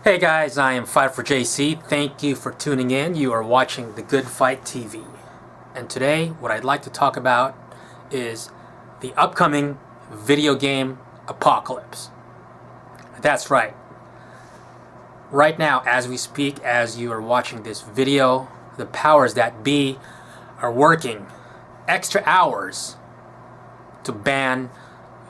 Hey guys, I am Fight for JC. Thank you for tuning in. You are watching The Good Fight TV. And today, what I'd like to talk about is the upcoming video game apocalypse. That's right. Right now, as we speak, as you are watching this video, the powers that be are working extra hours to ban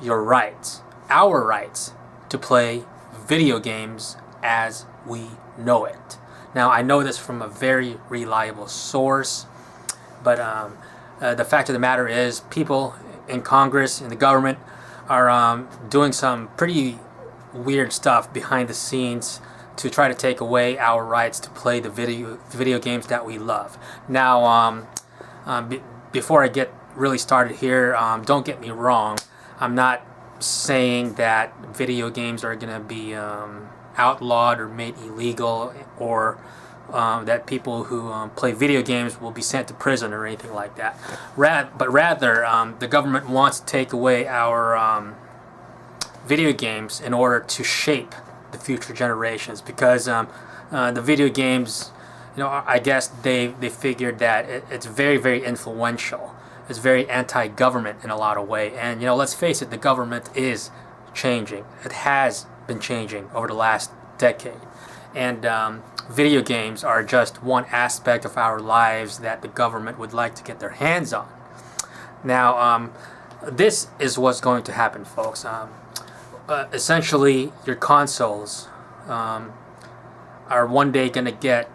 your rights, our rights, to play video games as we know it. Now, I know this from a very reliable source, but the fact of the matter is people in Congress and the government are doing some pretty weird stuff behind the scenes to try to take away our rights to play the video games that we love. Now, before I get really started here, don't get me wrong. I'm not saying that video games are going to be outlawed or made illegal, or that people who play video games will be sent to prison or anything like that. But rather, the government wants to take away our video games in order to shape the future generations, because the video games, I guess they figured that it's very, very influential. It's very anti-government in a lot of ways. And, let's face it, the government is changing. It has been changing over the last decade. And video games are just one aspect of our lives that the government would like to get their hands on. Now, this is what's going to happen, folks. Essentially, your consoles are one day going to get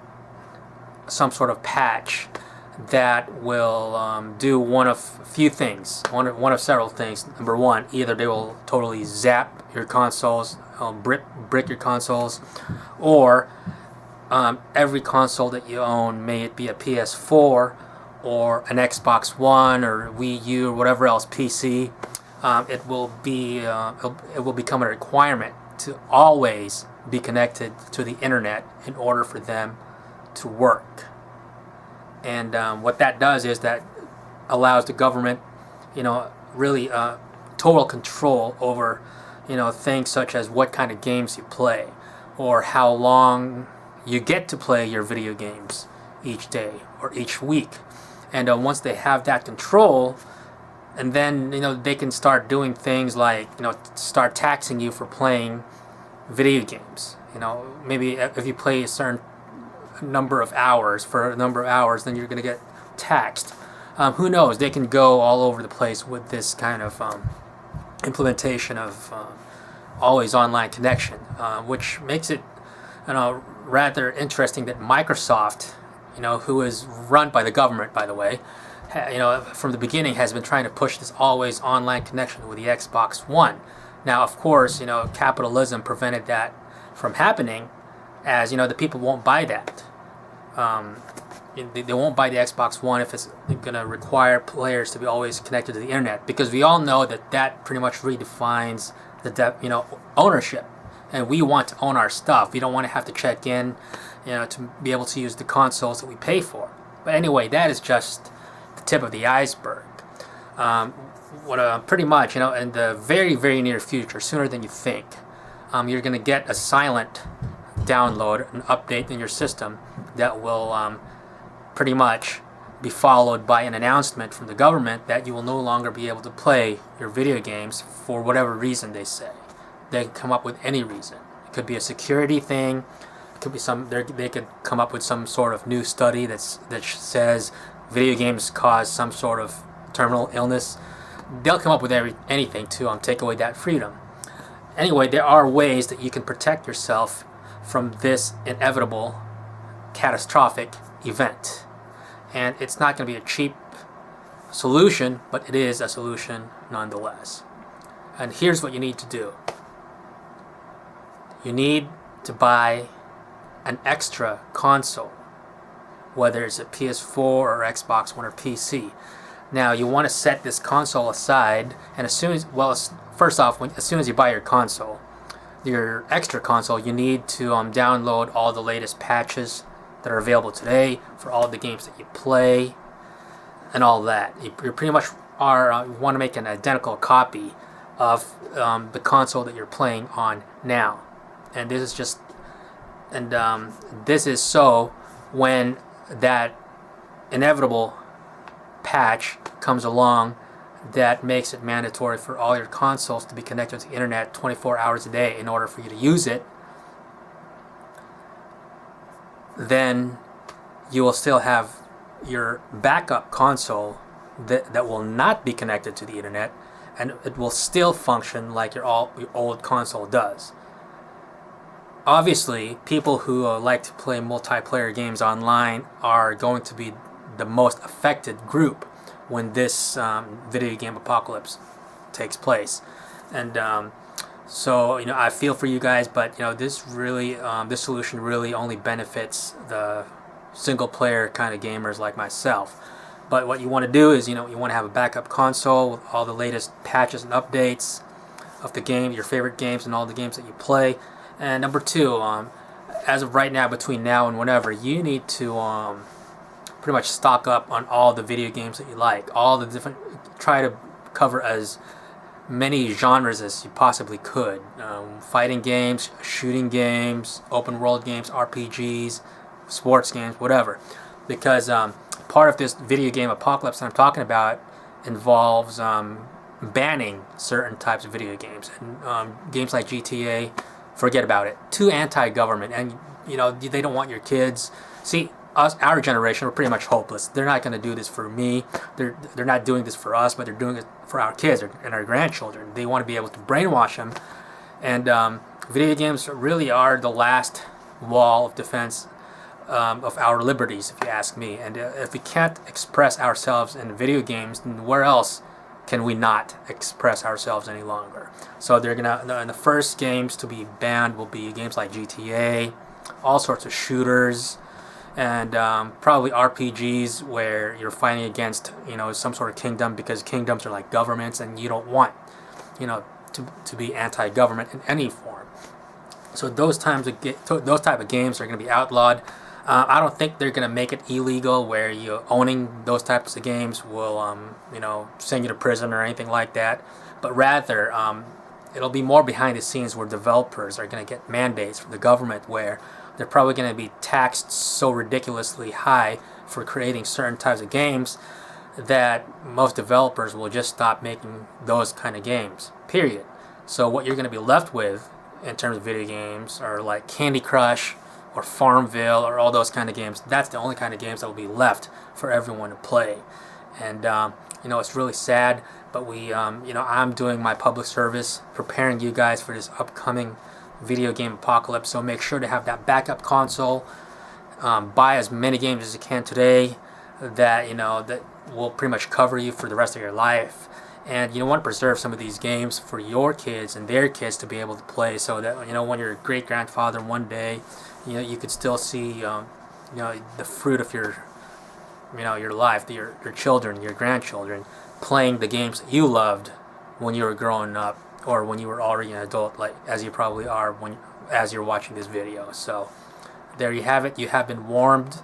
some sort of patch that will do one of a few things, one of several things. Number one, either they will totally zap your consoles, brick your consoles, or every console that you own, may it be a PS4 or an Xbox One or Wii U or whatever else, PC, it will become a requirement to always be connected to the internet in order for them to work. And what that does is that allows the government, really total control over, things such as what kind of games you play, or how long you get to play your video games each day or each week. And once they have that control, and then they can start doing things like start taxing you for playing video games. Maybe if you play a certain number of hours, then you're going to get taxed. Who knows? They can go all over the place with this kind of implementation of always online connection, which makes it rather interesting that Microsoft, who is run by the government, by the way, from the beginning has been trying to push this always online connection with the Xbox One. Now, of course, capitalism prevented that from happening, as the people won't buy that. They won't buy the Xbox One if it's going to require players to be always connected to the internet, because we all know that pretty much redefines the ownership, and we want to own our stuff. We don't want to have to check in, to be able to use the consoles that we pay for. But anyway, that is just the tip of the iceberg. Pretty much, in the very, very near future, sooner than you think, you're going to get a silent download, an update in your system that will pretty much be followed by an announcement from the government that you will no longer be able to play your video games for whatever reason they say. They can come up with any reason. It could be a security thing. It could be they could come up with some sort of new study that says video games cause some sort of terminal illness. They'll come up with anything to take away that freedom. Anyway, there are ways that you can protect yourself from this inevitable catastrophic event. And it's not going to be a cheap solution, but it is a solution nonetheless. And here's what you need to do. You need to buy an extra console, whether it's a PS4 or Xbox One or PC. Now, you want to set this console aside, and as soon as you buy your console, your extra console, you need to download all the latest patches that are available today for all the games that you play and all that. You pretty much want to make an identical copy of the console that you're playing on now. And this is just And this is so when that inevitable patch comes along that makes it mandatory for all your consoles to be connected to the internet 24 hours a day in order for you to use it, then you will still have your backup console that will not be connected to the internet, and it will still function like your old console does. Obviously, people who like to play multiplayer games online are going to be the most affected group when this video game apocalypse takes place. And so, I feel for you guys, but this solution really only benefits the single player kind of gamers like myself. But what you want to do is, you want to have a backup console with all the latest patches and updates of the game, your favorite games, and all the games that you play. And number two, as of right now, between now and whenever, you need to pretty much stock up on all the video games that you like, try to cover as many genres as you possibly could. Fighting games, shooting games, open world games, RPGs, sports games, whatever. Because part of this video game apocalypse that I'm talking about involves banning certain types of video games. And games like GTA, forget about it. Too anti-government, and they don't want your kids. See, our generation, we're pretty much hopeless. They're not going to do this for me. They're not doing this for us, but they're doing it for our kids and our grandchildren. They want to be able to brainwash them, and video games really are the last wall of defense of our liberties, if you ask me. And if we can't express ourselves in video games, then where else can we not express ourselves any longer? So the first games to be banned will be games like GTA, all sorts of shooters, and probably RPGs where you're fighting against some sort of kingdom, because kingdoms are like governments, and you don't want to be anti-government in any form. So those type of games are going to be outlawed. I don't think they're going to make it illegal where owning those types of games will send you to prison or anything like that, but rather it'll be more behind the scenes, where developers are going to get mandates from the government where they're probably going to be taxed so ridiculously high for creating certain types of games that most developers will just stop making those kind of games, period. So what you're going to be left with in terms of video games are like Candy Crush or Farmville or all those kind of games. That's the only kind of games that will be left for everyone to play. And it's really sad, but I'm doing my public service, preparing you guys for this upcoming video game apocalypse. So make sure to have that backup console. Buy as many games as you can today that will pretty much cover you for the rest of your life. And you want to preserve some of these games for your kids and their kids to be able to play, so that when you're a great grandfather one day, you could still see the fruit of your life, your children, your grandchildren, playing the games that you loved when you were growing up, or when you were already an adult, like as you probably are as you're watching this video. So there you have it. You have been warned.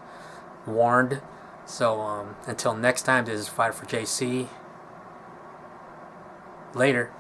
So until next time, this is Fight for JC. Later.